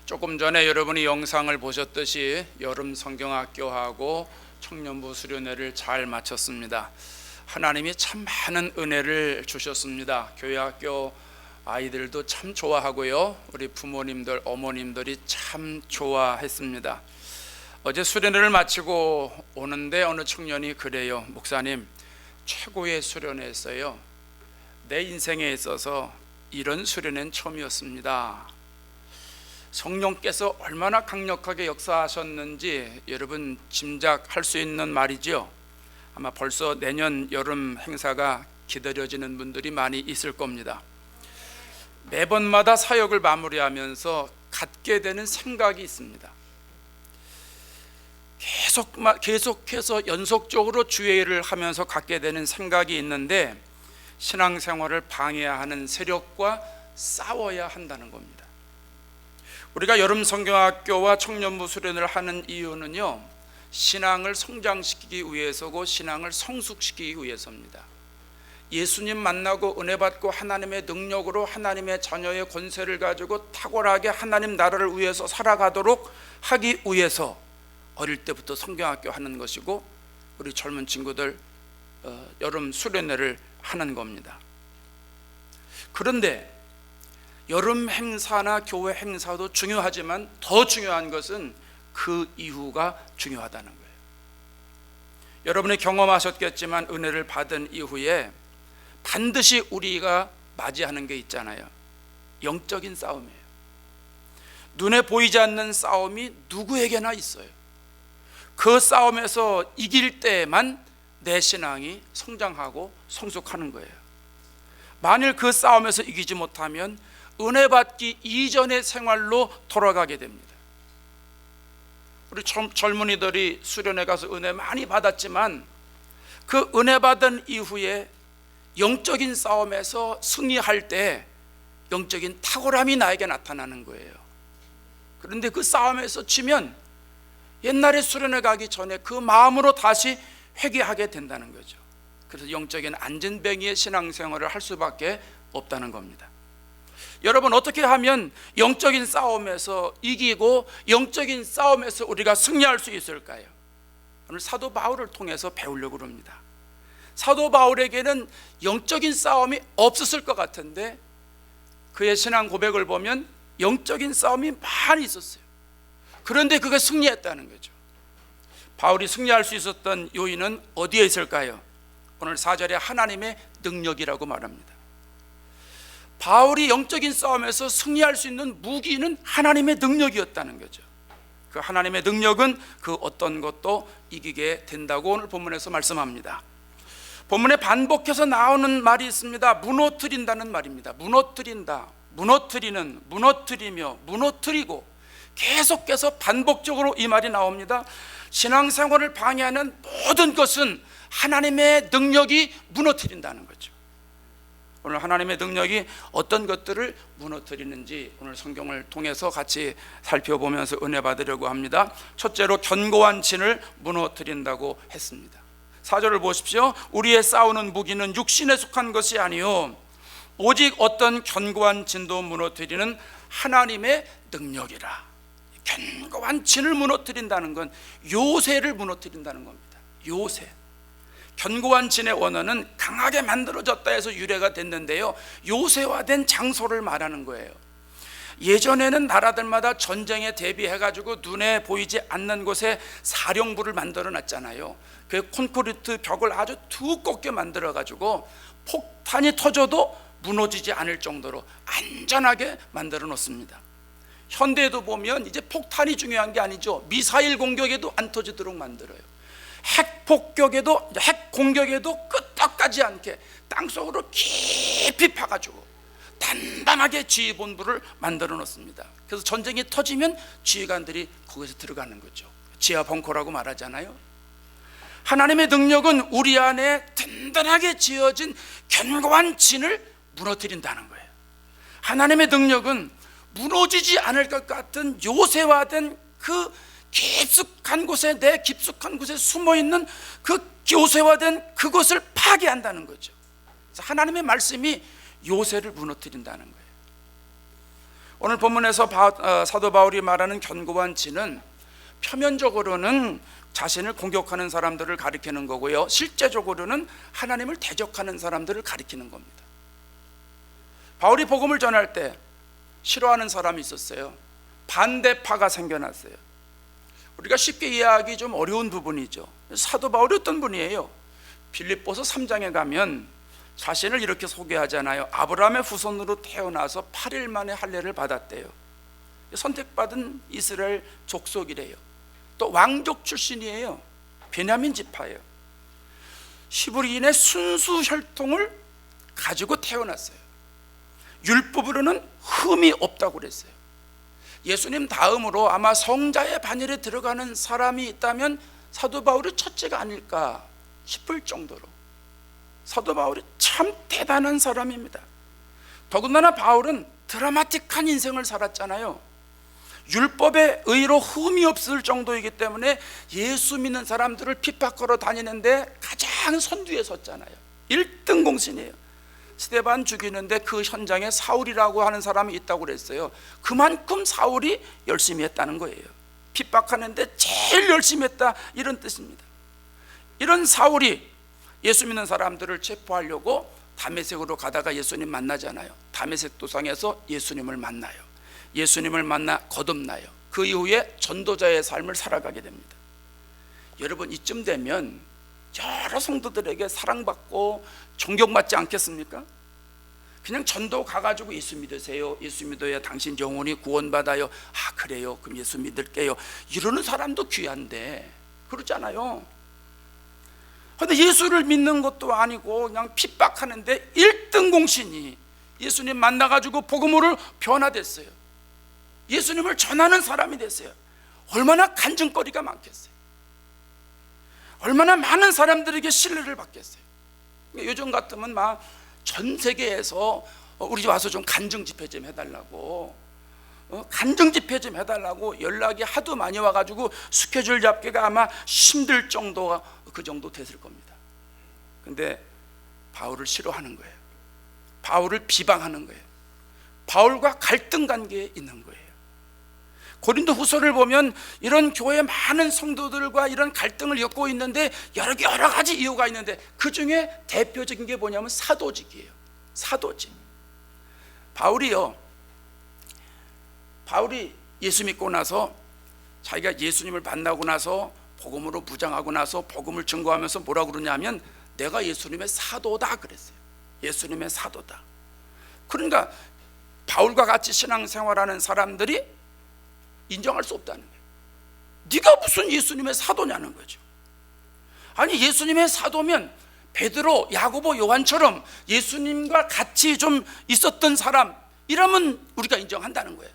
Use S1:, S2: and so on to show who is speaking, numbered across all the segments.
S1: 조금 전에 여러분이 영상을 보셨듯이 여름 성경학교하고 청년부 수련회를 잘 마쳤습니다. 하나님이 참 많은 은혜를 주셨습니다. 교회학교 아이들도 참 좋아하고요, 우리 부모님들, 어머님들이 참 좋아했습니다. 어제 수련회를 마치고 오는데 어느 청년이 그래요. 목사님, 최고의 수련회였어요. 내 인생에 있어서 이런 수련회는 처음이었습니다. 성령께서 얼마나 강력하게 역사하셨는지 여러분 짐작할 수 있는 말이죠. 아마 벌써 내년 여름 행사가 기다려지는 분들이 많이 있을 겁니다. 매번마다 사역을 마무리하면서 갖게 되는 생각이 있습니다. 계속해서 연속적으로 주의 일을 하면서 갖게 되는 생각이 있는데, 신앙생활을 방해하는 세력과 싸워야 한다는 겁니다. 우리가 여름 성경학교와 청년부 수련을 하는 이유는요, 신앙을 성장시키기 위해서고 신앙을 성숙시키기 위해서입니다. 예수님 만나고 은혜 받고 하나님의 능력으로 하나님의 자녀의 권세를 가지고 탁월하게 하나님 나라를 위해서 살아가도록 하기 위해서 어릴 때부터 성경학교 하는 것이고, 우리 젊은 친구들 여름 수련회를 하는 겁니다. 그런데 여름 행사나 교회 행사도 중요하지만 더 중요한 것은 그 이후가 중요하다는 거예요. 여러분이 경험하셨겠지만 은혜를 받은 이후에 반드시 우리가 맞이하는 게 있잖아요. 영적인 싸움이에요. 눈에 보이지 않는 싸움이 누구에게나 있어요. 그 싸움에서 이길 때만 내 신앙이 성장하고 성숙하는 거예요. 만일 그 싸움에서 이기지 못하면 은혜 받기 이전의 생활로 돌아가게 됩니다. 우리 젊은이들이 수련회 가서 은혜 많이 받았지만 그 은혜 받은 이후에 영적인 싸움에서 승리할 때 영적인 탁월함이 나에게 나타나는 거예요. 그런데 그 싸움에서 지면 옛날에 수련회 가기 전에 그 마음으로 다시 회개하게 된다는 거죠. 그래서 영적인 안전뱅이의 신앙생활을 할 수밖에 없다는 겁니다. 여러분, 어떻게 하면 영적인 싸움에서 이기고 영적인 싸움에서 우리가 승리할 수 있을까요? 오늘 사도 바울을 통해서 배우려고 합니다. 사도 바울에게는 영적인 싸움이 없었을 것 같은데 그의 신앙 고백을 보면 영적인 싸움이 많이 있었어요. 그런데 그가 승리했다는 거죠. 바울이 승리할 수 있었던 요인은 어디에 있을까요? 오늘 4절에 하나님의 능력이라고 말합니다. 바울이 영적인 싸움에서 승리할 수 있는 무기는 하나님의 능력이었다는 거죠. 그 하나님의 능력은 그 어떤 것도 이기게 된다고 오늘 본문에서 말씀합니다. 본문에 반복해서 나오는 말이 있습니다. 무너뜨린다는 말입니다. 무너뜨린다, 무너뜨리는, 무너뜨리며, 무너뜨리고, 계속해서 반복적으로 이 말이 나옵니다. 신앙생활을 방해하는 모든 것은 하나님의 능력이 무너뜨린다는 거죠. 오늘 하나님의 능력이 어떤 것들을 무너뜨리는지 오늘 성경을 통해서 같이 살펴보면서 은혜 받으려고 합니다. 첫째로 견고한 진을 무너뜨린다고 했습니다. 4절을 보십시오. 우리의 싸우는 무기는 육신에 속한 것이 아니요 오직 어떤 견고한 진도 무너뜨리는 하나님의 능력이라. 견고한 진을 무너뜨린다는 건 요새를 무너뜨린다는 겁니다. 요새. 견고한 진의 원어는 강하게 만들어졌다 해서 유래가 됐는데요, 요새화된 장소를 말하는 거예요. 예전에는 나라들마다 전쟁에 대비해가지고 눈에 보이지 않는 곳에 사령부를 만들어 놨잖아요. 그 콘크리트 벽을 아주 두껍게 만들어가지고 폭탄이 터져도 무너지지 않을 정도로 안전하게 만들어 놓습니다. 현대에도 보면 이제 폭탄이 중요한 게 아니죠. 미사일 공격에도 안 터지도록 만들어요. 핵 공격에도 끄떡하지 않게 땅속으로 깊이 파가지고 단단하게 지휘본부를 만들어 놓습니다. 그래서 전쟁이 터지면 지휘관들이 거기서 들어가는 거죠. 지하 벙커라고 말하잖아요. 하나님의 능력은 우리 안에 든든하게 지어진 견고한 진을 무너뜨린다는 거예요. 하나님의 능력은 무너지지 않을 것 같은 요새화된 그 깊숙한 곳에, 내 깊숙한 곳에 숨어있는 그 요새화된 그것을 파괴한다는 거죠. 그래서 하나님의 말씀이 요새를 무너뜨린다는 거예요. 오늘 본문에서 사도 바울이 말하는 견고한 진은 표면적으로는 자신을 공격하는 사람들을 가리키는 거고요, 실제적으로는 하나님을 대적하는 사람들을 가리키는 겁니다. 바울이 복음을 전할 때 싫어하는 사람이 있었어요. 반대파가 생겨났어요. 우리가 쉽게 이해하기 좀 어려운 부분이죠. 사도 바울이 어떤 분이에요? 빌립보서 3장에 가면 자신을 이렇게 소개하잖아요. 아브라함의 후손으로 태어나서 8일 만에 할례를 받았대요. 선택받은 이스라엘 족속이래요. 또 왕족 출신이에요. 베냐민 지파예요. 히브리인의 순수 혈통을 가지고 태어났어요. 율법으로는 흠이 없다고 그랬어요. 예수님 다음으로 아마 성자의 반열에 들어가는 사람이 있다면 사도 바울이 첫째가 아닐까 싶을 정도로 사도 바울이 참 대단한 사람입니다. 더군다나 바울은 드라마틱한 인생을 살았잖아요. 율법의 의로 흠이 없을 정도이기 때문에 예수 믿는 사람들을 핍박하러 다니는데 가장 선두에 섰잖아요. 1등 공신이에요. 스데반 죽이는데 그 현장에 사울이라고 하는 사람이 있다고 그랬어요. 그만큼 사울이 열심히 했다는 거예요. 핍박하는데 제일 열심히 했다, 이런 뜻입니다. 이런 사울이 예수 믿는 사람들을 체포하려고 다메섹으로 가다가 예수님 만나잖아요. 다메섹 도상에서 예수님을 만나요. 예수님을 만나 거듭나요. 그 이후에 전도자의 삶을 살아가게 됩니다. 여러분, 이쯤 되면 여러 성도들에게 사랑받고 존경받지 않겠습니까? 그냥 전도 가가지고 예수 믿으세요, 예수 믿어야 당신 영혼이 구원받아요. 아, 그래요, 그럼 예수 믿을게요, 이러는 사람도 귀한데 그렇잖아요. 그런데 예수를 믿는 것도 아니고 그냥 핍박하는데 1등 공신이 예수님 만나가지고 복음으로 변화됐어요. 예수님을 전하는 사람이 됐어요. 얼마나 간증거리가 많겠어요. 얼마나 많은 사람들에게 신뢰를 받겠어요. 요즘 같으면 막 전 세계에서 우리 집 와서 좀 간증 집회 좀 해달라고, 간증 집회 좀 해달라고 연락이 하도 많이 와가지고 스케줄 잡기가 아마 힘들 정도가 그 정도 됐을 겁니다. 근데 바울을 싫어하는 거예요. 바울을 비방하는 거예요. 바울과 갈등 관계에 있는 거예요. 고린도 후서를 보면 이런 교회 많은 성도들과 이런 갈등을 겪고 있는데 여러 가지 이유가 있는데 그 중에 대표적인 게 뭐냐면 사도직이에요. 사도직. 바울이 예수 믿고 나서 자기가 예수님을 만나고 나서 복음으로 무장하고 나서 복음을 증거하면서 뭐라고 그러냐면 내가 예수님의 사도다 그랬어요. 예수님의 사도다. 그러니까 바울과 같이 신앙생활하는 사람들이 인정할 수 없다는 거예요. 네가 무슨 예수님의 사도냐는 거죠. 아니, 예수님의 사도면 베드로, 야고보, 요한처럼 예수님과 같이 좀 있었던 사람, 이러면 우리가 인정한다는 거예요.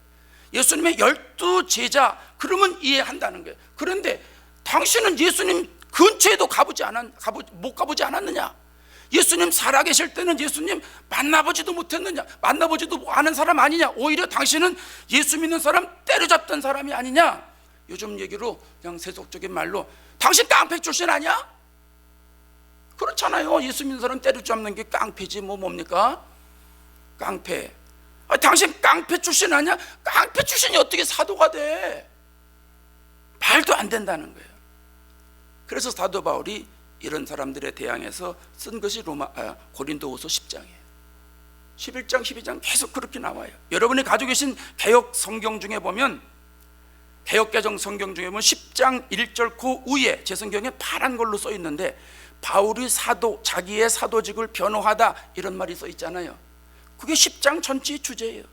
S1: 예수님의 12 제자, 그러면 이해한다는 거예요. 그런데 당신은 예수님 근처에도 못 가보지 않았느냐? 예수님 살아계실 때는 예수님 만나보지도 못했느냐? 만나보지도 않은 사람 아니냐? 오히려 당신은 예수 믿는 사람 때려잡던 사람이 아니냐? 요즘 얘기로 그냥 세속적인 말로 당신 깡패 출신 아니야? 그렇잖아요. 예수 믿는 사람 때려잡는 게 깡패지 뭡니까? 깡패. 당신 깡패 출신 아니야? 깡패 출신이 어떻게 사도가 돼? 말도 안 된다는 거예요. 그래서 사도 바울이 이런 사람들에 대항해서 쓴 것이 고린도후서 10장이에요. 11장, 12장 계속 그렇게 나와요. 여러분이 가지고 계신 개역 성경 중에 보면, 개역 개정 성경 중에 보면 10장 1절 그 위에 제 성경에 파란 걸로 써 있는데 바울이 자기의 사도직을 변호하다 이런 말이 써 있잖아요. 그게 10장 전체의 주제예요.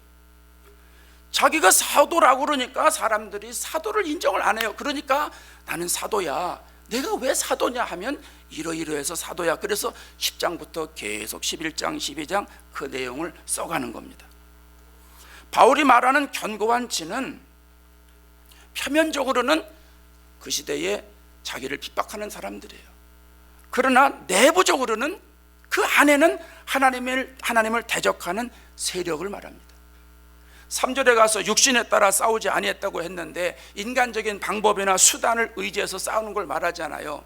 S1: 자기가 사도라고 그러니까 사람들이 사도를 인정을 안 해요. 그러니까 나는 사도야. 내가 왜 사도냐 하면 이러이러해서 사도야. 그래서 10장부터 계속 11장, 12장 그 내용을 써가는 겁니다. 바울이 말하는 견고한 진은 표면적으로는 그 시대에 자기를 핍박하는 사람들이에요. 그러나 내부적으로는 그 안에는 하나님을 대적하는 세력을 말합니다. 3절에 가서 육신에 따라 싸우지 아니했다고 했는데 인간적인 방법이나 수단을 의지해서 싸우는 걸 말하잖아요.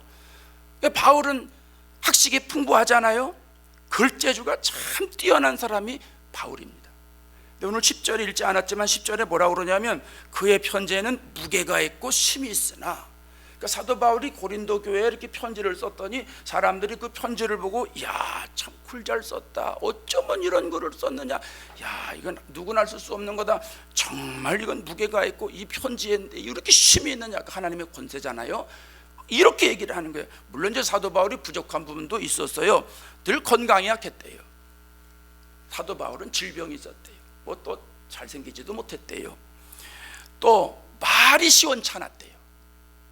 S1: 바울은 학식이 풍부하잖아요. 글재주가 참 뛰어난 사람이 바울입니다. 오늘 10절에 읽지 않았지만 10절에 뭐라고 그러냐면 그의 편지에는 무게가 있고 심이 있으나, 그러니까 사도 바울이 고린도 교회에 이렇게 편지를 썼더니 사람들이 그 편지를 보고 야, 참 글 잘 썼다, 어쩌면 이런 글을 썼느냐, 야, 이건 누구나 쓸 수 없는 거다, 정말 이건 무게가 있고 이 편지에 이렇게 심이 있느냐, 하나님의 권세잖아요. 이렇게 얘기를 하는 거예요. 물론 이제 사도 바울이 부족한 부분도 있었어요. 늘 건강이 약했대요. 사도 바울은 질병이 있었대요. 뭐 또 잘생기지도 못했대요. 또 말이 시원찮았대요.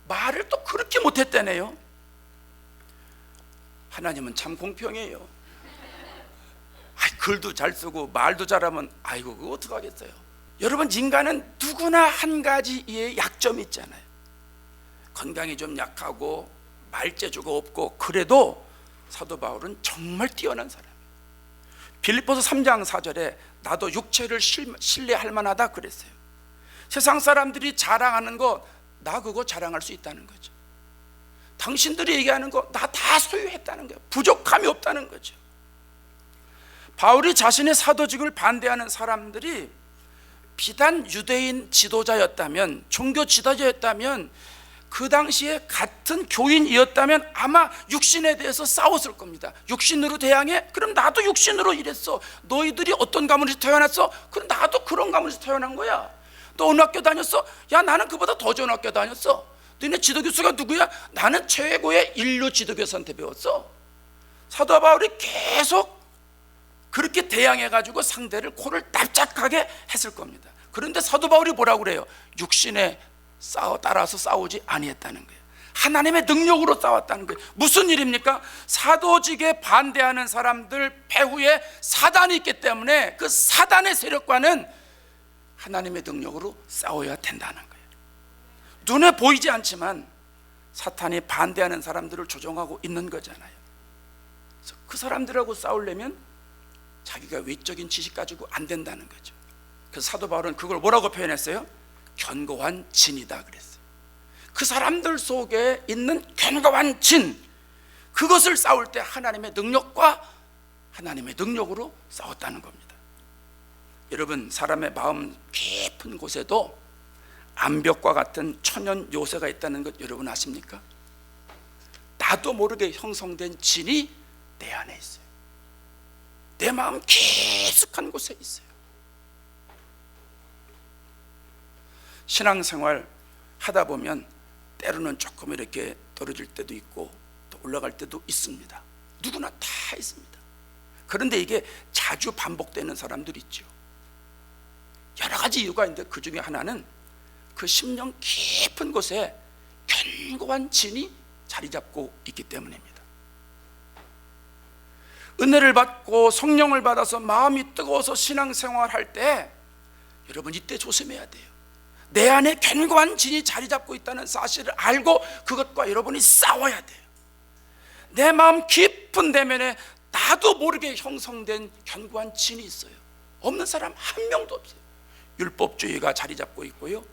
S1: 말을 또 그렇게 못했다네요. 하나님은 참 공평해요. 글도 잘 쓰고 말도 잘하면 아이고 그거 어떡하겠어요. 여러분, 인간은 누구나 한 가지의 약점이 있잖아요. 건강이 좀 약하고 말재주가 없고, 그래도 사도 바울은 정말 뛰어난 사람이에요. 빌립보서 3장 4절에 나도 육체를 신뢰할 만하다 그랬어요. 세상 사람들이 자랑하는 거 나 그거 자랑할 수 있다는 거죠. 당신들이 얘기하는 거 나 다 소유했다는 거예요. 부족함이 없다는 거죠. 바울이 자신의 사도직을 반대하는 사람들이 비단 유대인 지도자였다면, 종교 지도자였다면, 그 당시에 같은 교인이었다면 아마 육신에 대해서 싸웠을 겁니다. 육신으로 대항해? 그럼 나도 육신으로 이랬어. 너희들이 어떤 가문에서 태어났어? 그럼 나도 그런 가문에서 태어난 거야. 너 어느 학교 다녔어? 야, 나는 그보다 더 좋은 학교 다녔어. 너네 지도교수가 누구야? 나는 최고의 인류 지도교수한테 배웠어. 사도 바울이 계속 그렇게 대항해가지고 상대를 코를 납작하게 했을 겁니다. 그런데 사도 바울이 뭐라고 그래요? 육신에 따라서 싸우지 아니했다는 거예요. 하나님의 능력으로 싸웠다는 거예요. 무슨 일입니까? 사도직에 반대하는 사람들 배후에 사단이 있기 때문에 그 사단의 세력과는 하나님의 능력으로 싸워야 된다는 거예요. 눈에 보이지 않지만 사탄이 반대하는 사람들을 조종하고 있는 거잖아요. 그래서 그 사람들하고 싸우려면 자기가 외적인 지식 가지고 안 된다는 거죠. 그래서 사도 바울은 그걸 뭐라고 표현했어요? 견고한 진이다 그랬어요. 그 사람들 속에 있는 견고한 진, 그것을 싸울 때 하나님의 능력과 하나님의 능력으로 싸웠다는 겁니다. 여러분, 사람의 마음 깊은 곳에도 암벽과 같은 천연 요새가 있다는 것 여러분 아십니까? 나도 모르게 형성된 진이 내 안에 있어요. 내 마음 깊숙한 곳에 있어요. 신앙생활 하다 보면 때로는 조금 이렇게 떨어질 때도 있고 또 올라갈 때도 있습니다. 누구나 다 있습니다. 그런데 이게 자주 반복되는 사람들이 있죠. 여러 가지 이유가 있는데 그 중에 하나는 그 심령 깊은 곳에 견고한 진이 자리 잡고 있기 때문입니다. 은혜를 받고 성령을 받아서 마음이 뜨거워서 신앙생활할 때 여러분 이때 조심해야 돼요. 내 안에 견고한 진이 자리 잡고 있다는 사실을 알고 그것과 여러분이 싸워야 돼요. 내 마음 깊은 내면에 나도 모르게 형성된 견고한 진이 있어요. 없는 사람 한 명도 없어요. 율법주의가 자리 잡고 있고요,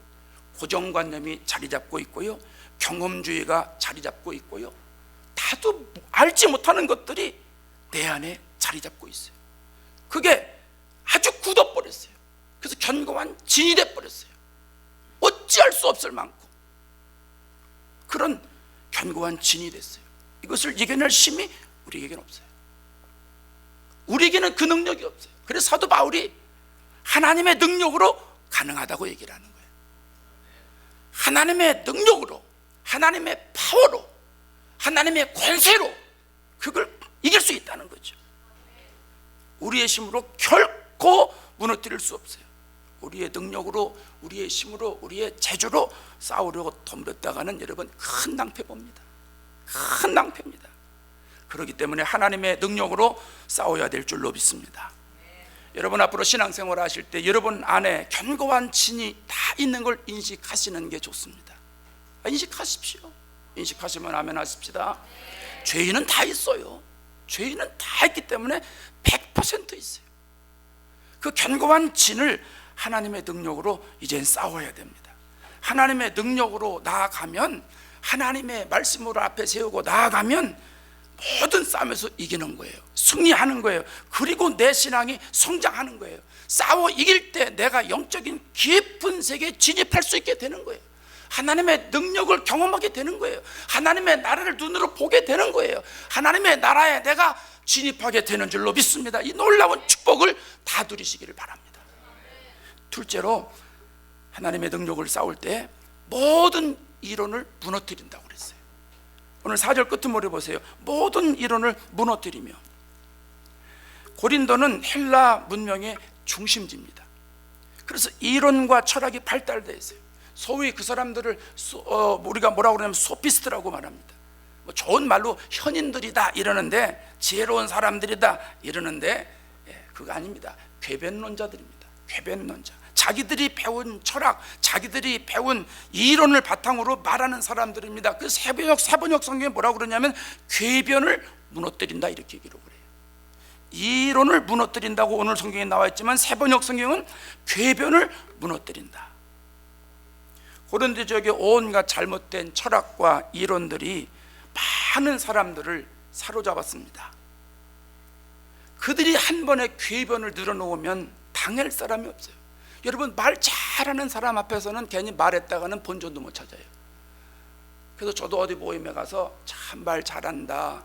S1: 고정관념이 자리 잡고 있고요, 경험주의가 자리 잡고 있고요, 나도 알지 못하는 것들이 내 안에 자리 잡고 있어요. 그게 아주 굳어버렸어요. 그래서 견고한 진이 돼버렸어요. 어찌할 수 없을 만큼 그런 견고한 진이 됐어요. 이것을 이겨낼 힘이 우리에게는 없어요. 우리에게는 그 능력이 없어요. 그래서 사도 바울이 하나님의 능력으로 가능하다고 얘기를 하는 거예요. 하나님의 능력으로, 하나님의 파워로, 하나님의 권세로 그걸 이길 수 있다는 거죠. 우리의 힘으로 결코 무너뜨릴 수 없어요. 우리의 능력으로, 우리의 힘으로, 우리의 재주로 싸우려고 덤볐다가는 여러분 큰 낭패 봅니다. 큰 낭패입니다. 그렇기 때문에 하나님의 능력으로 싸워야 될 줄로 믿습니다. 여러분 앞으로 신앙생활 하실 때 여러분 안에 견고한 진이 다 있는 걸 인식하시는 게 좋습니다. 인식하십시오. 인식하시면 아멘 하십시다. 죄인은 다 있어요. 죄인은 다 있기 때문에 100% 있어요. 그 견고한 진을 하나님의 능력으로 이젠 싸워야 됩니다. 하나님의 능력으로 나아가면, 하나님의 말씀으로 앞에 세우고 나아가면 모든 싸움에서 이기는 거예요. 승리하는 거예요. 그리고 내 신앙이 성장하는 거예요. 싸워 이길 때 내가 영적인 깊은 세계에 진입할 수 있게 되는 거예요. 하나님의 능력을 경험하게 되는 거예요. 하나님의 나라를 눈으로 보게 되는 거예요. 하나님의 나라에 내가 진입하게 되는 줄로 믿습니다. 이 놀라운 축복을 다 누리시기를 바랍니다. 둘째로, 하나님의 능력을 싸울 때 모든 이론을 무너뜨린다고 그랬어요. 오늘 4절 끝머리 보세요. 모든 이론을 무너뜨리며. 고린도는 헬라 문명의 중심지입니다. 그래서 이론과 철학이 발달되어 있어요. 소위 그 사람들을 우리가 뭐라고 그러냐면 소피스트라고 말합니다. 뭐 좋은 말로 현인들이다 이러는데, 지혜로운 사람들이다 이러는데, 그거 아닙니다. 궤변론자들입니다. 궤변론자. 자기들이 배운 철학, 자기들이 배운 이론을 바탕으로 말하는 사람들입니다. 그 세번역 성경에 뭐라고 그러냐면 궤변을 무너뜨린다 이렇게 기록을 해요. 이론을 무너뜨린다고 오늘 성경에 나와 있지만 세번역 성경은 궤변을 무너뜨린다. 고린도 지역에 온갖 잘못된 철학과 이론들이 많은 사람들을 사로잡았습니다. 그들이 한 번에 궤변을 늘어놓으면 당할 사람이 없어요. 여러분, 말 잘하는 사람 앞에서는 괜히 말했다가는 본전도 못 찾아요. 그래서 저도 어디 모임에 가서 참 말 잘한다,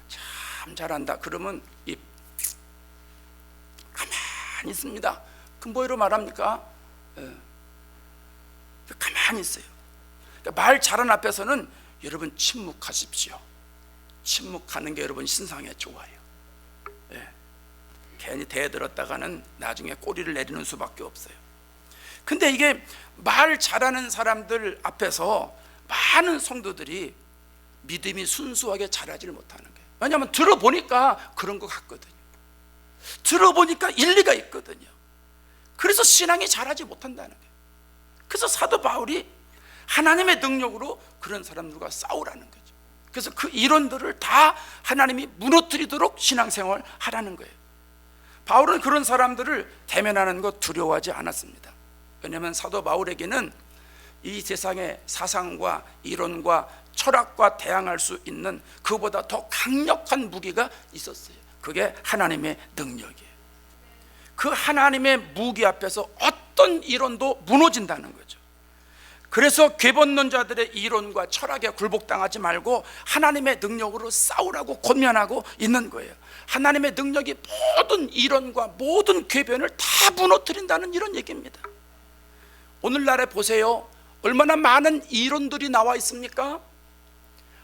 S1: 참 잘한다 그러면 입 가만히 있습니다. 그럼 뭐로 말합니까? 가만히 있어요. 그러니까 말 잘하는 앞에서는 여러분 침묵하십시오. 침묵하는 게 여러분 신상에 좋아요. 괜히 대들었다가는 나중에 꼬리를 내리는 수밖에 없어요. 근데 이게 말 잘하는 사람들 앞에서 많은 성도들이 믿음이 순수하게 자라지를 못하는 거예요. 왜냐하면 들어보니까 그런 것 같거든요. 들어보니까 일리가 있거든요. 그래서 신앙이 자라지 못한다는 거예요. 그래서 사도 바울이 하나님의 능력으로 그런 사람들과 싸우라는 거죠. 그래서 그 이론들을 다 하나님이 무너뜨리도록 신앙생활 하라는 거예요. 바울은 그런 사람들을 대면하는 것 두려워하지 않았습니다. 왜냐하면 사도 바울에게는 이 세상의 사상과 이론과 철학과 대항할 수 있는 그보다 더 강력한 무기가 있었어요. 그게 하나님의 능력이에요. 그 하나님의 무기 앞에서 어떤 이론도 무너진다는 거죠. 그래서 궤변론자들의 이론과 철학에 굴복당하지 말고 하나님의 능력으로 싸우라고 권면하고 있는 거예요. 하나님의 능력이 모든 이론과 모든 궤변을 다 무너뜨린다는 이런 얘기입니다. 오늘날에 보세요. 얼마나 많은 이론들이 나와 있습니까?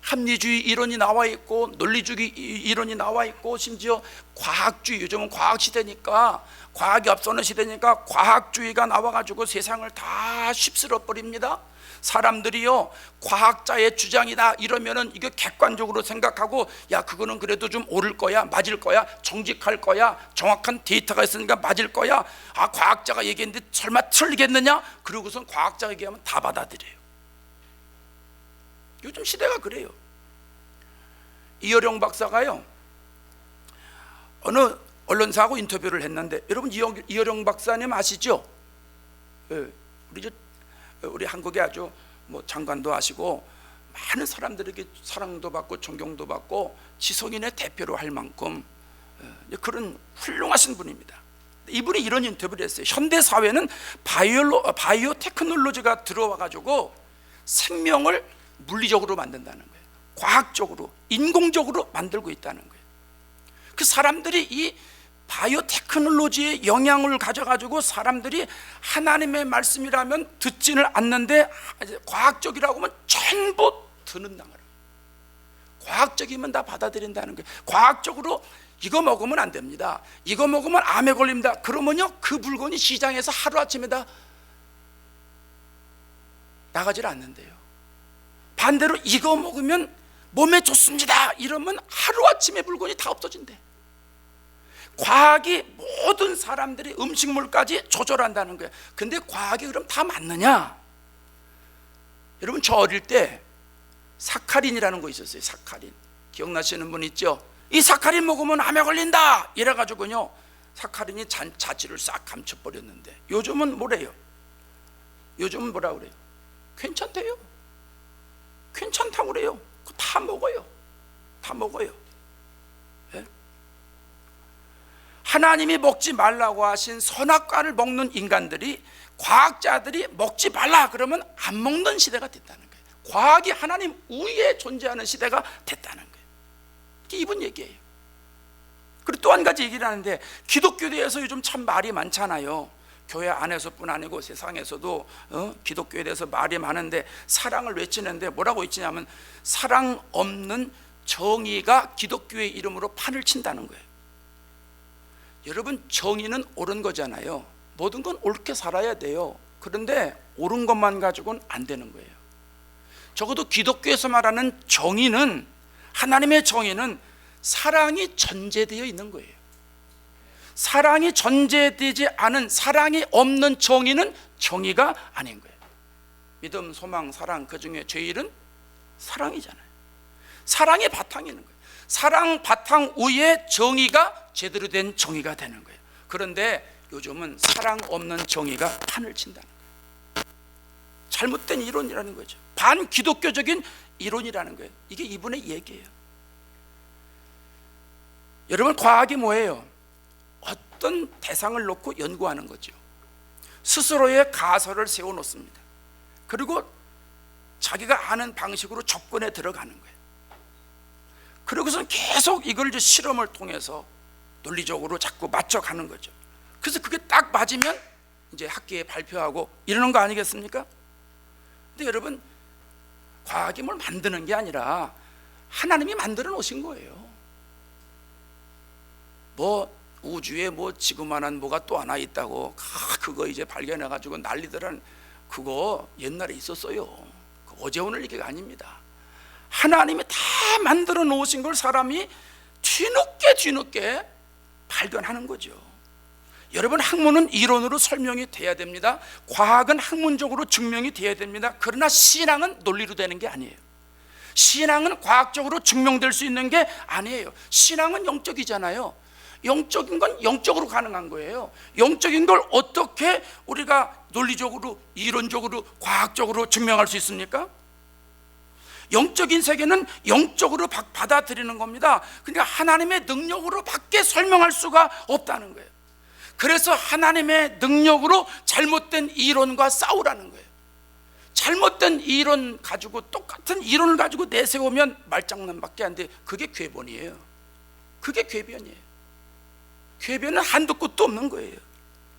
S1: 합리주의 이론이 나와 있고, 논리주의 이론이 나와 있고, 심지어 과학주의, 요즘은 과학 시대니까, 과학이 앞서는 시대니까 과학주의가 나와가지고 세상을 다 휩쓸어 버립니다. 사람들이요, 과학자의 주장이다 이러면은 이거 객관적으로 생각하고, 야 그거는 그래도 좀 옳을 거야, 맞을 거야, 정직할 거야, 정확한 데이터가 있으니까 맞을 거야, 아 과학자가 얘기했는데 설마 틀리겠느냐, 그러고선 과학자가 얘기하면 다 받아들여요. 요즘 시대가 그래요. 이어령 박사가요, 어느 언론사하고 인터뷰를 했는데, 여러분 이어령 박사님 아시죠? 우리 한국에 아주 뭐 장관도 하시고 많은 사람들에게 사랑도 받고 존경도 받고 지성인의 대표로 할 만큼 그런 훌륭하신 분입니다. 이분이 이런 인터뷰를 했어요. 현대 사회는 바이오 테크놀로지가 들어와 가지고 생명을 물리적으로 만든다는 거예요. 과학적으로, 인공적으로 만들고 있다는 거예요. 그 사람들이 이 바이오 테크놀로지의 영향을 가져가지고 사람들이 하나님의 말씀이라면 듣지는 않는데 과학적이라고 하면 전부 듣는다는 거예요. 과학적이면 다 받아들인다는 거예요. 과학적으로 이거 먹으면 안 됩니다, 이거 먹으면 암에 걸립니다, 그러면요 그 물건이 시장에서 하루아침에 다 나가질 않는데요. 반대로 이거 먹으면 몸에 좋습니다 이러면 하루아침에 물건이 다 없어진대. 과학이 모든 사람들이 음식물까지 조절한다는 거예요. 근데 과학이 그럼 다 맞느냐? 여러분, 저 어릴 때 사카린이라는 거 있었어요. 사카린, 기억나시는 분 있죠? 이 사카린 먹으면 암에 걸린다 이래가지고요 사카린이 자취를 싹 감춰버렸는데, 요즘은 뭐래요? 요즘은 뭐라 그래요? 괜찮대요. 괜찮다고 그래요. 다 먹어요. 다 먹어요. 하나님이 먹지 말라고 하신 선악과를 먹는 인간들이, 과학자들이 먹지 말라 그러면 안 먹는 시대가 됐다는 거예요. 과학이 하나님 위에 존재하는 시대가 됐다는 거예요. 이게 이분 얘기예요. 그리고 또 한 가지 얘기를 하는데, 기독교에 대해서 요즘 참 말이 많잖아요. 교회 안에서뿐 아니고 세상에서도 기독교에 대해서 말이 많은데, 사랑을 외치는데 뭐라고 외치냐면 사랑 없는 정의가 기독교의 이름으로 판을 친다는 거예요. 여러분, 정의는 옳은 거잖아요. 모든 건 옳게 살아야 돼요. 그런데 옳은 것만 가지고는 안 되는 거예요. 적어도 기독교에서 말하는 정의는, 하나님의 정의는 사랑이 전제되어 있는 거예요. 사랑이 전제되지 않은, 사랑이 없는 정의는 정의가 아닌 거예요. 믿음, 소망, 사랑, 그 중에 제일은 사랑이잖아요. 사랑이 바탕이 있는 거예요. 사랑 바탕 위에 정의가 제대로 된 정의가 되는 거예요. 그런데 요즘은 사랑 없는 정의가 판을 친다는 거예요. 잘못된 이론이라는 거죠. 반기독교적인 이론이라는 거예요. 이게 이분의 얘기예요. 여러분, 과학이 뭐예요? 어떤 대상을 놓고 연구하는 거죠. 스스로의 가설을 세워놓습니다. 그리고 자기가 아는 방식으로 접근에 들어가는 거예요. 그러고서는 계속 이걸 이제 실험을 통해서 논리적으로 자꾸 맞춰가는 거죠. 그래서 그게 딱 맞으면 이제 학계에 발표하고 이러는 거 아니겠습니까? 근데 여러분, 과학이 뭘 만드는 게 아니라 하나님이 만들어 놓으신 거예요. 뭐 우주에 뭐 지구만한 뭐가 또 하나 있다고 그거 이제 발견해 가지고 난리들은, 그거 옛날에 있었어요. 어제 오늘 얘기가 아닙니다. 하나님이 다 만들어 놓으신 걸 사람이 뒤늦게 발견하는 거죠. 여러분, 학문은 이론으로 설명이 돼야 됩니다. 과학은 학문적으로 증명이 돼야 됩니다. 그러나 신앙은 논리로 되는 게 아니에요. 신앙은 과학적으로 증명될 수 있는 게 아니에요. 신앙은 영적이잖아요. 영적인 건 영적으로 가능한 거예요. 영적인 걸 어떻게 우리가 논리적으로, 이론적으로, 과학적으로 증명할 수 있습니까? 영적인 세계는 영적으로 받아들이는 겁니다. 그러니까 하나님의 능력으로 밖에 설명할 수가 없다는 거예요. 그래서 하나님의 능력으로 잘못된 이론과 싸우라는 거예요. 잘못된 이론 가지고, 똑같은 이론을 가지고 내세우면 말장난밖에 안 돼. 그게 궤변이에요. 그게 궤변이에요. 궤변은 한도 끝도 없는 거예요.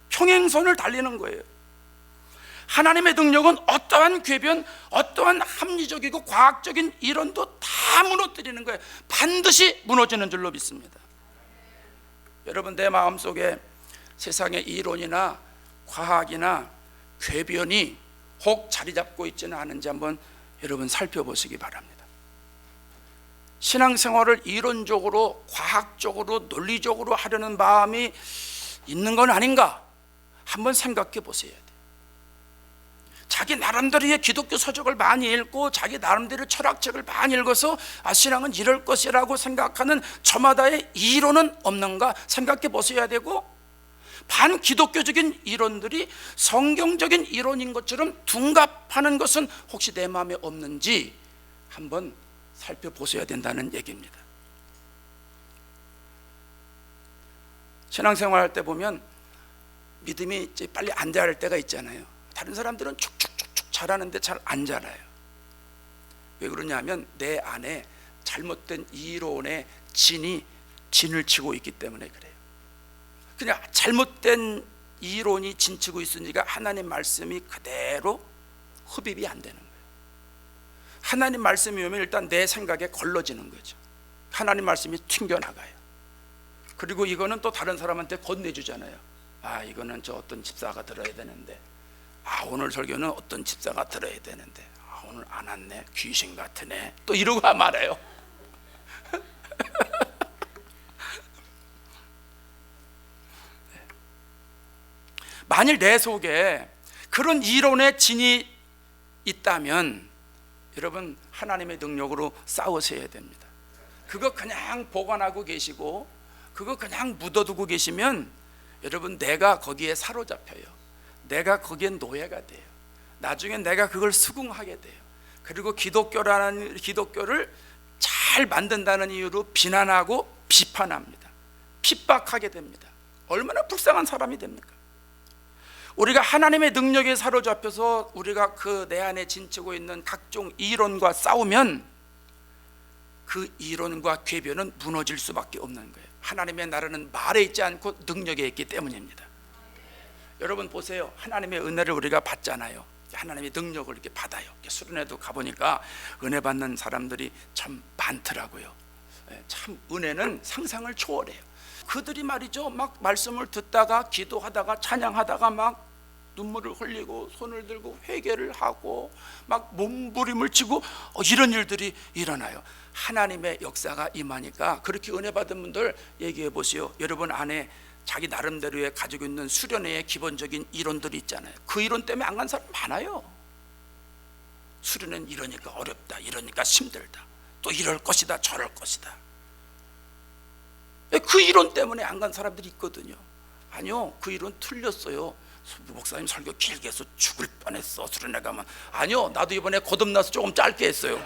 S1: 평행선을 달리는 거예요. 하나님의 능력은 어떠한 궤변, 어떠한 합리적이고 과학적인 이론도 다 무너뜨리는 거예요. 반드시 무너지는 줄로 믿습니다. 여러분, 내 마음속에 세상의 이론이나 과학이나 궤변이 혹 자리 잡고 있지는 않은지 한번 여러분 살펴보시기 바랍니다. 신앙생활을 이론적으로, 과학적으로, 논리적으로 하려는 마음이 있는 건 아닌가 한번 생각해 보셔야 돼요. 자기 나름대로의 기독교 서적을 많이 읽고 자기 나름대로 철학책을 많이 읽어서 신앙은 이럴 것이라고 생각하는 저마다의 이론은 없는가 생각해 보셔야 되고, 반기독교적인 이론들이 성경적인 이론인 것처럼 둔갑하는 것은 혹시 내 마음에 없는지 한번 살펴보셔야 된다는 얘기입니다. 신앙생활 할 때 보면 믿음이 이제 빨리 안 자랄 때가 있잖아요. 다른 사람들은 축축축축 자라는데 잘 안 자라요. 왜 그러냐면 내 안에 잘못된 이론의 진을 치고 있기 때문에 그래요. 그냥 잘못된 이론이 진치고 있으니까 하나님 말씀이 그대로 흡입이 안 되는 거예요. 하나님 말씀이 오면 일단 내 생각에 걸러지는 거죠. 하나님 말씀이 튕겨나가요. 그리고 이거는 또 다른 사람한테 건네주잖아요. 이거는 저 어떤 집사가 들어야 되는데, 오늘 설교는 어떤 집사가 들어야 되는데, 오늘 안 왔네, 귀신 같으네, 또 이러고 말아요. 만일 내 속에 그런 이론의 진이 있다면 여러분, 하나님의 능력으로 싸우셔야 됩니다. 그거 그냥 보관하고 계시고 그거 그냥 묻어두고 계시면 여러분, 내가 거기에 사로잡혀요. 내가 거기에 노예가 돼요. 나중에 내가 그걸 수긍하게 돼요. 그리고 기독교를 잘 만든다는 이유로 비난하고 비판합니다. 핍박하게 됩니다. 얼마나 불쌍한 사람이 됩니까? 우리가 하나님의 능력에 사로잡혀서 우리가 그 내 안에 진치고 있는 각종 이론과 싸우면 그 이론과 궤변은 무너질 수밖에 없는 거예요. 하나님의 나라는 말에 있지 않고 능력에 있기 때문입니다. 여러분 보세요. 하나님의 은혜를 우리가 받잖아요. 하나님의 능력을 이렇게 받아요. 수련회도 가보니까 은혜 받는 사람들이 참 많더라고요. 참 은혜는 상상을 초월해요. 그들이 말이죠, 막 말씀을 듣다가 기도하다가 찬양하다가 막 눈물을 흘리고 손을 들고 회개를 하고 막 몸부림을 치고 이런 일들이 일어나요. 하나님의 역사가 임하니까 그렇게 은혜 받은 분들 얘기해 보세요. 여러분 안에 자기 나름대로의 가지고 있는 수련회의 기본적인 이론들이 있잖아요. 그 이론 때문에 안 간 사람 많아요. 수련회는 이러니까 어렵다, 이러니까 힘들다, 또 이럴 것이다, 저럴 것이다. 그 이론 때문에 안 간 사람들이 있거든요. 아니요, 그 이론 틀렸어요. 목사님 설교 길게 해서 죽을 뻔했어. 수련회 가면. 아니요, 나도 이번에 거듭나서 조금 짧게 했어요.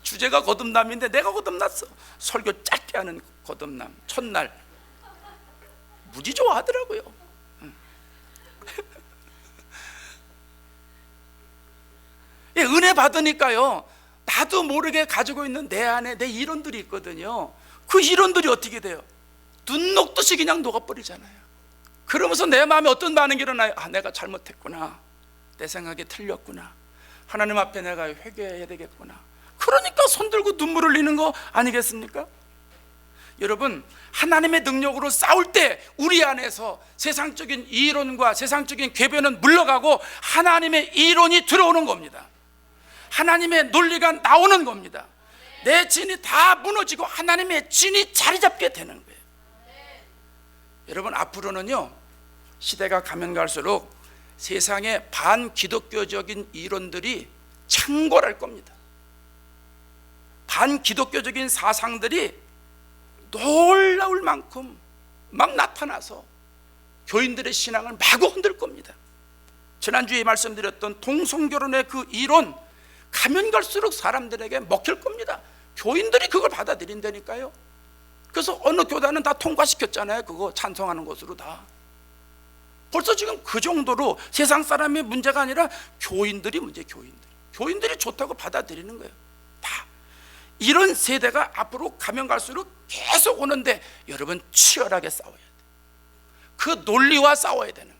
S1: 주제가 거듭남인데 내가 거듭났어. 설교 짧게 하는 거듭남 첫날 무지 좋아하더라고요. 은혜 받으니까요, 나도 모르게 가지고 있는 내 안에 내 이론들이 있거든요. 그 이론들이 어떻게 돼요? 눈 녹듯이 그냥 녹아버리잖아요. 그러면서 내 마음에 어떤 반응이 일어나요? 아, 내가 잘못했구나, 내 생각이 틀렸구나, 하나님 앞에 내가 회개해야 되겠구나. 그러니까 손 들고 눈물 흘리는 거 아니겠습니까? 여러분, 하나님의 능력으로 싸울 때 우리 안에서 세상적인 이론과 세상적인 궤변은 물러가고 하나님의 이론이 들어오는 겁니다. 하나님의 논리가 나오는 겁니다. 내 진이 다 무너지고 하나님의 진이 자리 잡게 되는 거예요. 여러분, 앞으로는요, 시대가 가면 갈수록 세상의 반기독교적인 이론들이 창궐할 겁니다. 반기독교적인 사상들이 놀라울 만큼 막 나타나서 교인들의 신앙을 마구 흔들 겁니다. 지난주에 말씀드렸던 동성결혼의 그 이론, 가면 갈수록 사람들에게 먹힐 겁니다. 교인들이 그걸 받아들인다니까요. 그래서 어느 교단은 다 통과시켰잖아요. 그거 찬성하는 것으로 다. 벌써 지금 그 정도로 세상 사람의 문제가 아니라 교인들이 문제, 교인들이 좋다고 받아들이는 거예요. 다. 이런 세대가 앞으로 가면 갈수록 계속 오는데 여러분, 치열하게 싸워야 돼요. 그 논리와 싸워야 되는 거예요.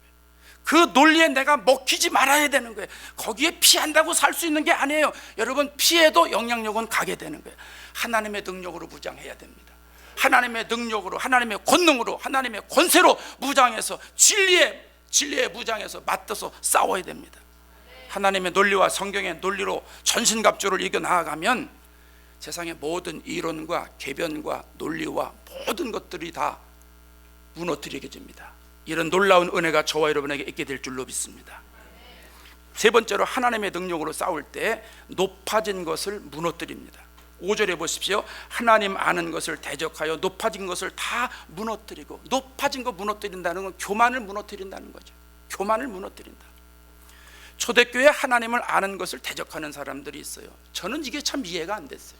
S1: 그 논리에 내가 먹히지 말아야 되는 거예요. 거기에 피한다고 살 수 있는 게 아니에요. 여러분, 피해도 영향력은 가게 되는 거예요. 하나님의 능력으로 무장해야 됩니다. 하나님의 능력으로, 하나님의 권능으로, 하나님의 권세로 무장해서 진리의 무장해서 맞서서 싸워야 됩니다. 하나님의 논리와 성경의 논리로 전신갑주를 이겨 나아가면 세상의 모든 이론과 궤변과 논리와 모든 것들이 다 무너뜨리게 됩니다. 이런 놀라운 은혜가 저와 여러분에게 있게 될 줄로 믿습니다. 세 번째로, 하나님의 능력으로 싸울 때 높아진 것을 무너뜨립니다. 5절에 보십시오. 하나님 아는 것을 대적하여 높아진 것을 다 무너뜨리고. 높아진 거 무너뜨린다는 건 교만을 무너뜨린다는 거죠. 교만을 무너뜨린다. 초대교회 하나님을 아는 것을 대적하는 사람들이 있어요. 저는 이게 참 이해가 안 됐어요.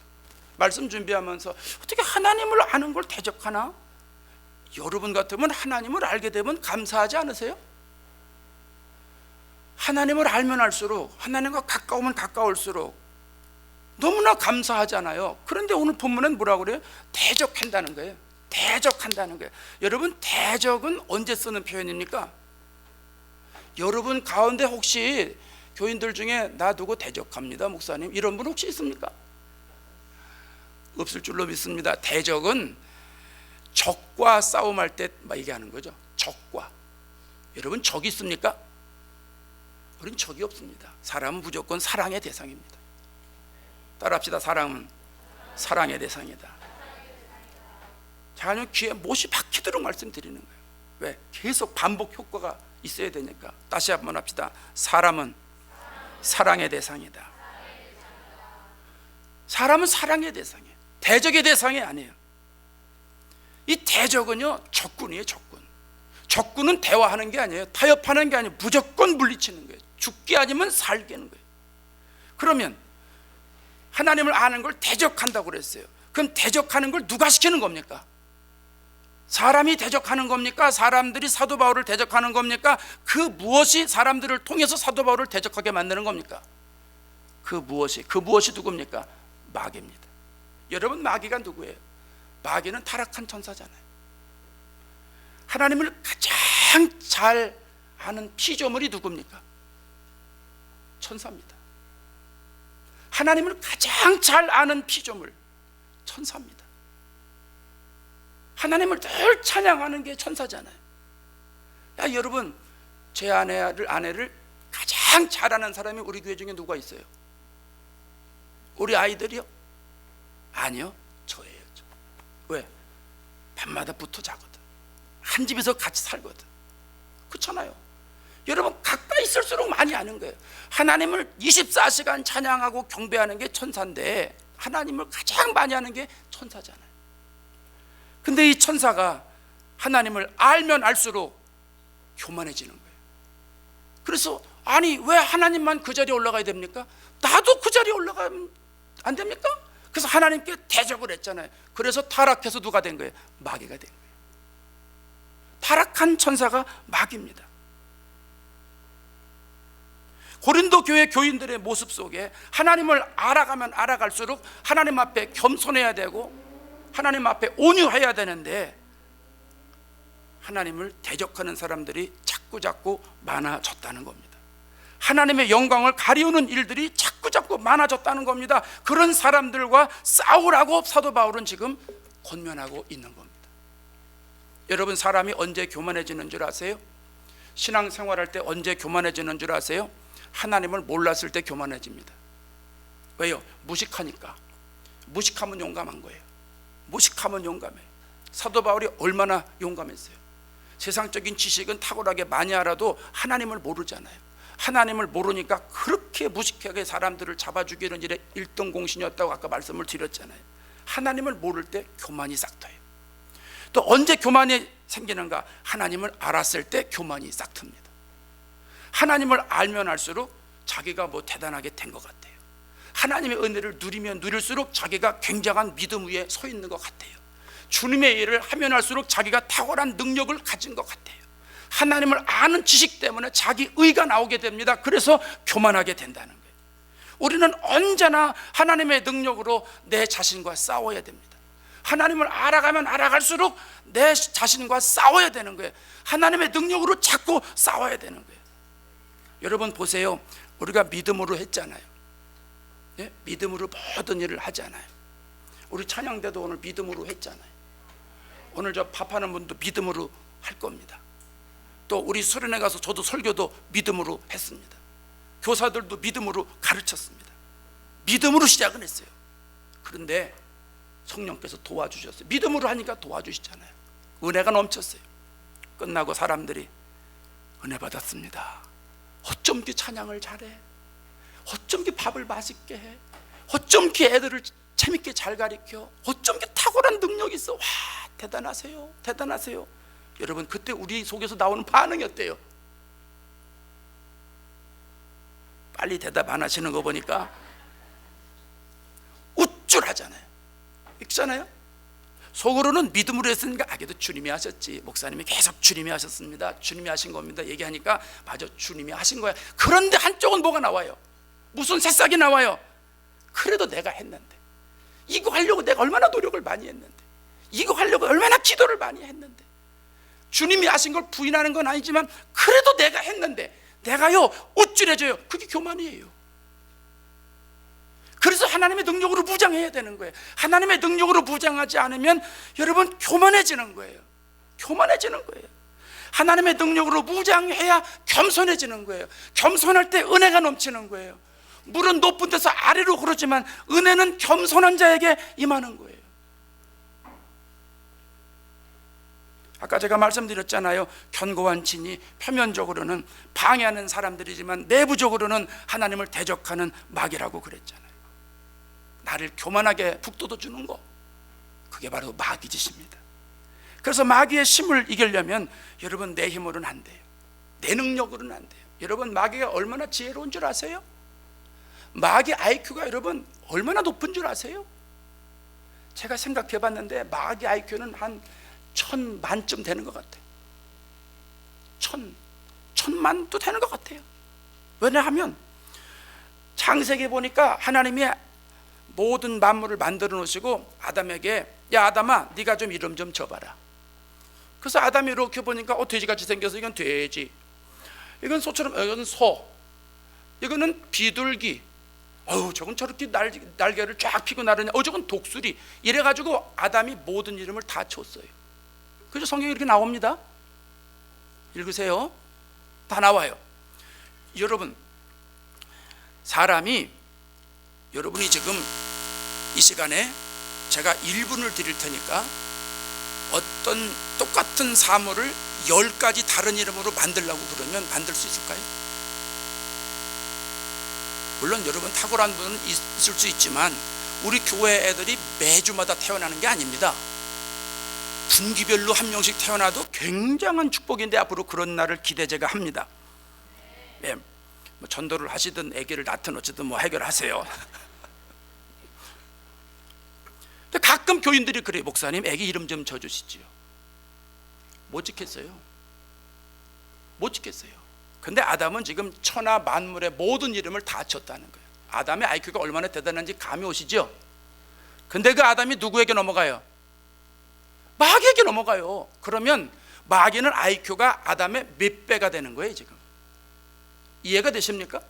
S1: 말씀 준비하면서 어떻게 하나님을 아는 걸 대적하나? 여러분 같으면 하나님을 알게 되면 감사하지 않으세요? 하나님을 알면 알수록, 하나님과 가까우면 가까울수록 너무나 감사하잖아요. 그런데 오늘 본문은 뭐라고 그래요? 대적한다는 거예요. 대적한다는 거예요. 여러분, 대적은 언제 쓰는 표현입니까? 여러분 가운데 혹시 교인들 중에 나 두고 대적합니다, 목사님, 이런 분 혹시 있습니까? 없을 줄로 믿습니다. 대적은 적과 싸움할 때 얘기하는 거죠. 적과. 여러분, 적이 있습니까? 우린 적이 없습니다. 사람은 무조건 사랑의 대상입니다. 따라합시다. 사람은 사랑의 대상이다. 자, 귀에 못이 박히도록 말씀드리는 거예요. 왜? 계속 반복 효과가 있어야 되니까. 다시 한번 합시다. 사람은 사랑의 대상이다. 사람은 사랑의 대상이에요. 대적의 대상이 아니에요. 이 대적은요, 적군이에요. 적군은 대화하는 게 아니에요. 타협하는 게 아니에요. 무조건 물리치는 거예요. 죽기 아니면 살게 하는 거예요. 그러면 하나님을 아는 걸 대적한다고 그랬어요. 그럼 대적하는 걸 누가 시키는 겁니까? 사람이 대적하는 겁니까? 사람들이 사도 바울을 대적하는 겁니까? 그 무엇이 사람들을 통해서 사도 바울을 대적하게 만드는 겁니까? 그 무엇이 누굽니까? 마귀입니다. 여러분, 마귀가 누구예요? 마귀는 타락한 천사잖아요. 하나님을 가장 잘 아는 피조물이 누굽니까? 천사입니다. 하나님을 가장 잘 아는 피조물, 천사입니다. 하나님을 늘 찬양하는 게 천사잖아요. 야, 여러분, 제 아내를 가장 잘 아는 사람이 우리 교회 중에 누가 있어요? 우리 아이들이요? 아니요, 저예요. 저. 왜? 밤마다 붙어 자거든. 한 집에서 같이 살거든. 그렇잖아요. 여러분, 가까이 있을수록 많이 아는 거예요. 하나님을 24시간 찬양하고 경배하는 게 천사인데 하나님을 가장 많이 아는 게 천사잖아요. 근데 이 천사가 하나님을 알면 알수록 교만해지는 거예요. 그래서 아니, 왜 하나님만 그 자리에 올라가야 됩니까? 나도 그 자리에 올라가면 안 됩니까? 그래서 하나님께 대적을 했잖아요. 그래서 타락해서 누가 된 거예요? 마귀가 된 거예요. 타락한 천사가 마귀입니다. 고린도 교회 교인들의 모습 속에 하나님을 알아가면 알아갈수록 하나님 앞에 겸손해야 되고 하나님 앞에 온유해야 되는데 하나님을 대적하는 사람들이 자꾸 많아졌다는 겁니다. 하나님의 영광을 가리우는 일들이 자꾸 많아졌다는 겁니다. 그런 사람들과 싸우라고 사도 바울은 지금 권면하고 있는 겁니다. 여러분, 사람이 언제 교만해지는 줄 아세요? 신앙생활할 때 언제 교만해지는 줄 아세요? 하나님을 몰랐을 때 교만해집니다. 왜요? 무식하니까. 무식하면 용감한 거예요. 무식하면 용감해요. 사도 바울이 얼마나 용감했어요. 세상적인 지식은 탁월하게 많이 알아도 하나님을 모르잖아요. 하나님을 모르니까 그렇게 무식하게 사람들을 잡아주기는 일에 1등 공신이었다고 아까 말씀을 드렸잖아요. 하나님을 모를 때 교만이 싹트어요. 또 언제 교만이 생기는가? 하나님을 알았을 때 교만이 싹틉니다. 하나님을 알면 알수록 자기가 뭐 대단하게 된 것 같아요. 하나님의 은혜를 누리면 누릴수록 자기가 굉장한 믿음 위에 서 있는 것 같아요. 주님의 일을 하면 할수록 자기가 탁월한 능력을 가진 것 같아요. 하나님을 아는 지식 때문에 자기 의가 나오게 됩니다. 그래서 교만하게 된다는 거예요. 우리는 언제나 하나님의 능력으로 내 자신과 싸워야 됩니다. 하나님을 알아가면 알아갈수록 내 자신과 싸워야 되는 거예요. 하나님의 능력으로 자꾸 싸워야 되는 거예요. 여러분 보세요. 우리가 믿음으로 했잖아요. 예? 믿음으로 모든 일을 하잖아요. 우리 찬양대도 오늘 믿음으로 했잖아요. 오늘 저 밥하는 분도 믿음으로 할 겁니다. 또 우리 수련회 가서 저도 설교도 믿음으로 했습니다. 교사들도 믿음으로 가르쳤습니다. 믿음으로 시작은 했어요. 그런데 성령께서 도와주셨어요. 믿음으로 하니까 도와주시잖아요. 은혜가 넘쳤어요. 끝나고 사람들이 은혜 받았습니다. 어쩜 이렇게 찬양을 잘해? 어쩜 이렇게 밥을 맛있게 해? 어쩜 이렇게 애들을 재밌게 잘 가르쳐? 어쩜 이렇게 탁월한 능력이 있어? 와, 대단하세요. 대단하세요. 여러분, 그때 우리 속에서 나오는 반응이 어때요? 빨리 대답 안 하시는 거 보니까 우쭐하잖아요. 있잖아요. 속으로는 믿음으로 했으니까 그래도 주님이 하셨지. 목사님이 계속 주님이 하셨습니다. 주님이 하신 겁니다. 얘기하니까 맞아, 주님이 하신 거야. 그런데 한쪽은 뭐가 나와요? 무슨 새싹이 나와요? 그래도 내가 했는데, 이거 하려고 내가 얼마나 노력을 많이 했는데, 이거 하려고 얼마나 기도를 많이 했는데, 주님이 하신 걸 부인하는 건 아니지만 그래도 내가 했는데, 내가요 우쭐해져요. 그게 교만이에요. 그래서 하나님의 능력으로 무장해야 되는 거예요. 하나님의 능력으로 무장하지 않으면 여러분 교만해지는 거예요. 교만해지는 거예요. 하나님의 능력으로 무장해야 겸손해지는 거예요. 겸손할 때 은혜가 넘치는 거예요. 물은 높은 데서 아래로 흐르지만 은혜는 겸손한 자에게 임하는 거예요. 아까 제가 말씀드렸잖아요. 견고한 진이 표면적으로는 방해하는 사람들이지만 내부적으로는 하나님을 대적하는 마귀라고 그랬잖아요. 나를 교만하게 북돋워 주는 거, 그게 바로 마귀 짓입니다. 그래서 마귀의 힘을 이기려면 여러분 내 힘으로는 안 돼요. 내 능력으로는 안 돼요. 여러분 마귀가 얼마나 지혜로운 줄 아세요? 마귀 IQ가 여러분 얼마나 높은 줄 아세요? 제가 생각해 봤는데 마귀 IQ는 한 1000만쯤 되는 것 같아요. 1000만도 되는 것 같아요. 왜냐하면 창세기 보니까 하나님이 모든 만물을 만들어 놓으시고 아담에게, 야 아담아 네가 좀 이름 좀 줘봐라. 그래서 아담이 이렇게 보니까 돼지같이 생겨서 이건 돼지, 이건 소처럼, 이건 소, 이거는 비둘기, 저건 저렇게 날개를 쫙 펴고 나르냐, 저건 독수리. 이래가지고 아담이 모든 이름을 다 줬어요. 그래서 성경에 이렇게 나옵니다. 읽으세요. 다 나와요. 여러분, 사람이, 여러분이 지금 이 시간에 제가 1분을 드릴 테니까 어떤 똑같은 사물을 10가지 다른 이름으로 만들려고 그러면 만들 수 있을까요? 물론 여러분 탁월한 분은 있을 수 있지만 우리 교회 애들이 매주마다 태어나는 게 아닙니다. 분기별로 한 명씩 태어나도 굉장한 축복인데 앞으로 그런 날을 기대 제가 합니다. 네, 뭐 전도를 하시든 아기를 낳든 어쨌든 뭐 해결하세요. 근데 가끔 교인들이 그래요. 목사님 아기 이름 좀 줘주시지요. 못 지켰어요. 못 지켰어요. 근데 아담은 지금 천하 만물의 모든 이름을 다 쳤다는 거예요. 아담의 IQ가 얼마나 대단한지 감이 오시죠? 근데 그 아담이 누구에게 넘어가요? 마귀에게 넘어가요. 그러면 마귀는 IQ가 아담의 몇 배가 되는 거예요 지금. 이해가 되십니까?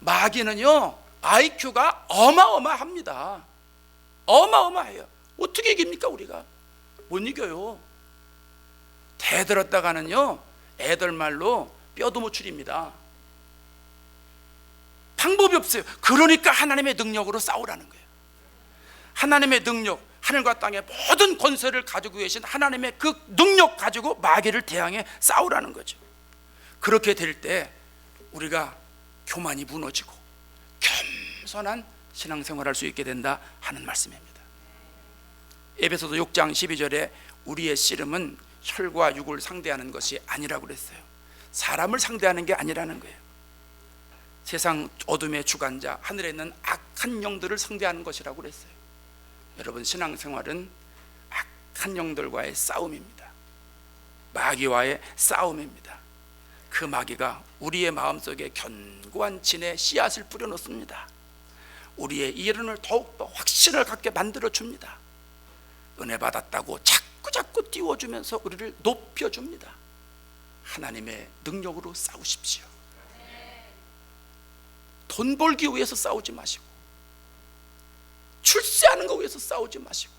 S1: 마귀는요 IQ가 어마어마합니다. 어마어마해요. 어떻게 이깁니까 우리가? 못 이겨요. 대들었다가는요 애들 말로 뼈도 못 추립니다. 방법이 없어요. 그러니까 하나님의 능력으로 싸우라는 거예요. 하나님의 능력, 하늘과 땅의 모든 권세를 가지고 계신 하나님의 그 능력 가지고 마귀를 대항해 싸우라는 거죠. 그렇게 될 때 우리가 교만이 무너지고 겸손한 신앙생활을 할 수 있게 된다 하는 말씀입니다. 에베소서 6장 12절에 우리의 씨름은 혈과 육을 상대하는 것이 아니라고 그랬어요. 사람을 상대하는 게 아니라는 거예요. 세상 어둠의 주관자, 하늘에 있는 악한 영들을 상대하는 것이라고 그랬어요. 여러분 신앙생활은 악한 영들과의 싸움입니다. 마귀와의 싸움입니다. 그 마귀가 우리의 마음속에 견고한 진의 씨앗을 뿌려놓습니다. 우리의 이론을 더욱더 확신을 갖게 만들어줍니다. 은혜 받았다고 자꾸 띄워주면서 우리를 높여줍니다. 하나님의 능력으로 싸우십시오. 돈 벌기 위해서 싸우지 마시고 출세하는 거 위해서 싸우지 마시고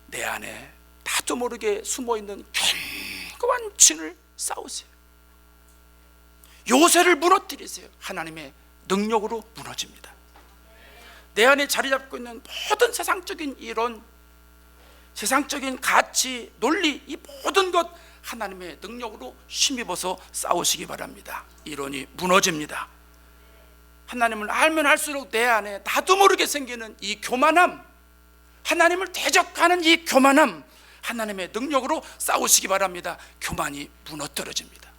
S1: 내 안에 나도 모르게 숨어있는 견고한 진을 싸우세요. 요새를 무너뜨리세요. 하나님의 능력으로 무너집니다. 내 안에 자리 잡고 있는 모든 세상적인 이론, 세상적인 가치, 논리, 이 모든 것 하나님의 능력으로 힘입어서 싸우시기 바랍니다. 이론이 무너집니다. 하나님을 알면 알수록 내 안에 나도 모르게 생기는 이 교만함, 하나님을 대적하는 이 교만함, 하나님의 능력으로 싸우시기 바랍니다. 교만이 무너뜨려집니다.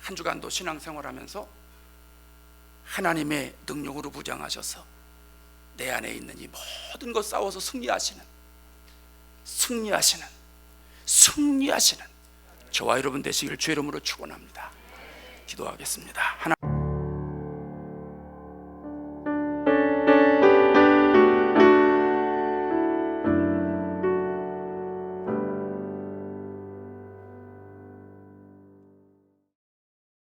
S1: 한 주간도 신앙생활하면서 하나님의 능력으로 무장하셔서 내 안에 있는 이 모든 것 싸워서 승리하시는 저와 여러분 되시길 주의 이름으로 축원합니다. 기도하겠습니다.